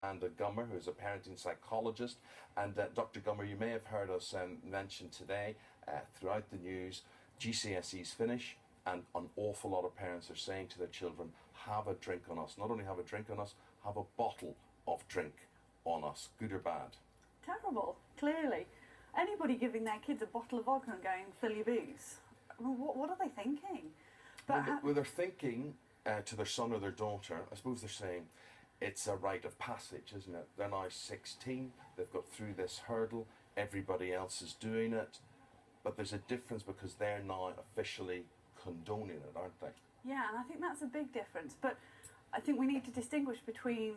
Amanda Gummer, who's a parenting psychologist. And Dr. Gummer, you may have heard us mention today throughout the news, GCSEs finish, and an awful lot of parents are saying to their children, have a drink on us. Not only have a drink on us, have a bottle of drink on us, good or bad. Terrible, clearly. Anybody giving their kids a bottle of vodka and going, fill your booze, what are they thinking? But well, they're thinking to their son or their daughter, I suppose they're saying, it's a rite of passage, isn't it? They're now 16, they've got through this hurdle, everybody else is doing it, but there's a difference because they're now officially condoning it, aren't they? Yeah, and I think that's a big difference, but I think we need to distinguish between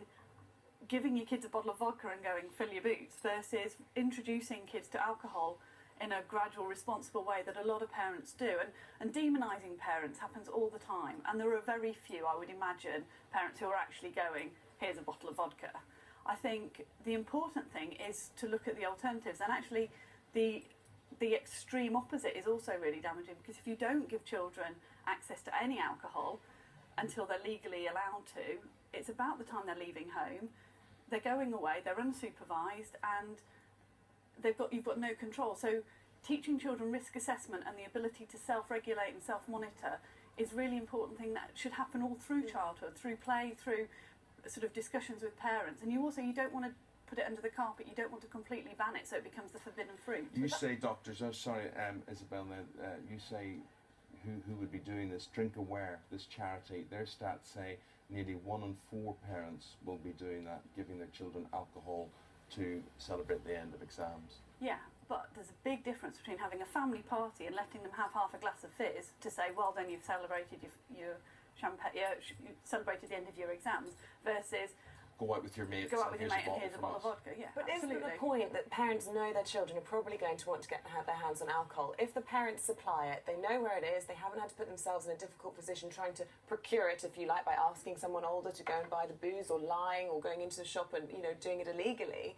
giving your kids a bottle of vodka and going, fill your boots, versus introducing kids to alcohol in a gradual, responsible way that a lot of parents do. And demonising parents happens all the time, and there are very few, I would imagine, parents who are actually going, here's a bottle of vodka. I think the important thing is to look at the alternatives, and actually the extreme opposite is also really damaging, because if you don't give children access to any alcohol until they're legally allowed to, it's about the time they're leaving home, they're going away, they're unsupervised, and you've got no control. So teaching children risk assessment and the ability to self-regulate and self-monitor is a really important thing that should happen all through childhood, through play, through sort of discussions with parents. And you don't want to put it under the carpet, you don't want to completely ban it so it becomes the forbidden fruit. You say, doctors, Isabel, you say who would be doing this, Drink Aware, this charity, their stats say nearly 1 in 4 parents will be doing that, giving their children alcohol to celebrate the end of exams. Yeah, but there's a big difference between having a family party and letting them have half a glass of fizz to say, well, then you've celebrated your champagne, you celebrated the end of your exams, versus go out with your mates, and here's a bottle of vodka. Yeah, but absolutely. Isn't the point that parents know their children are probably going to want to have their hands on alcohol? If the parents supply it, they know where it is, they haven't had to put themselves in a difficult position trying to procure it, if you like, by asking someone older to go and buy the booze, or lying, or going into the shop and, doing it illegally.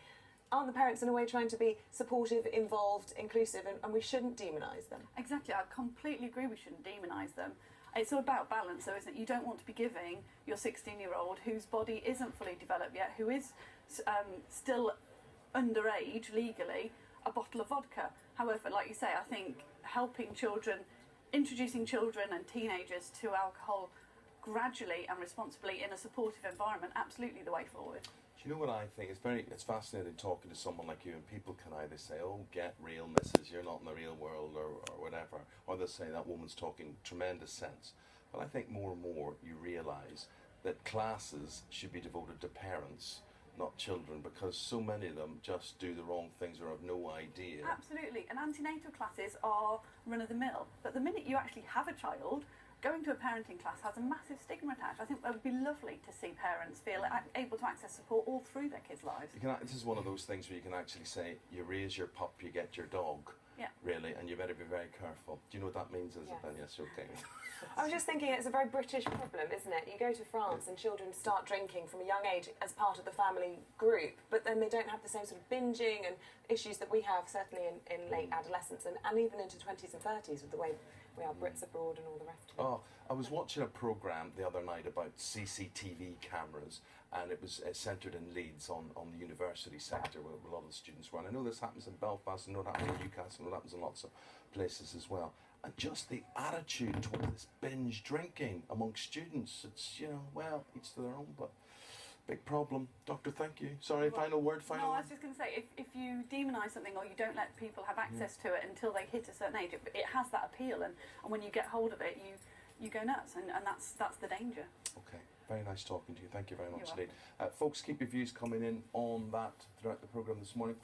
Aren't the parents in a way trying to be supportive, involved, inclusive, and we shouldn't demonise them? Exactly, I completely agree we shouldn't demonise them. It's all about balance, though, isn't it? You don't want to be giving your 16-year-old, whose body isn't fully developed yet, who is still underage legally, a bottle of vodka. However, like you say, I think helping children, introducing children and teenagers to alcohol gradually and responsibly in a supportive environment, absolutely the way forward. Do you know what I think? It's fascinating talking to someone like you, and people can either say, oh, get real, missus, you're not in the real world, or whatever, or they'll say that woman's talking tremendous sense. But I think more and more you realise that classes should be devoted to parents, not children, because so many of them just do the wrong things or have no idea. Absolutely, and antenatal classes are run-of-the-mill, but the minute you actually have a child, going to a parenting class has a massive stigma attached. I think it would be lovely to see parents feel able to access support all through their kids' lives. This is one of those things where you can actually say, you raise your pup, you get your dog, really, and you better be very careful. Do you know what that means, Isabel? Yes, okay. I was just thinking, it's a very British problem, isn't it? You go to France and children start drinking from a young age as part of the family group, but then they don't have the same sort of binging and issues that we have, certainly in late adolescence and even into 20s and 30s with the way we are Brits abroad and all the rest of it. Oh, I was watching a programme the other night about CCTV cameras, and it was centred in Leeds on the university sector where a lot of the students were. And I know this happens in Belfast, I know it happens in Newcastle, I know it happens in lots of places as well. And just the attitude towards this binge drinking amongst students, it's, well, each to their own, but big problem. Doctor, thank you. Sorry, final word. No, I was just going to say, if you demonise something or you don't let people have access to it until they hit a certain age, it has that appeal, and when you get hold of it, you go nuts, and that's the danger. Okay, very nice talking to you. Thank you very much indeed. Folks, keep your views coming in on that throughout the programme this morning.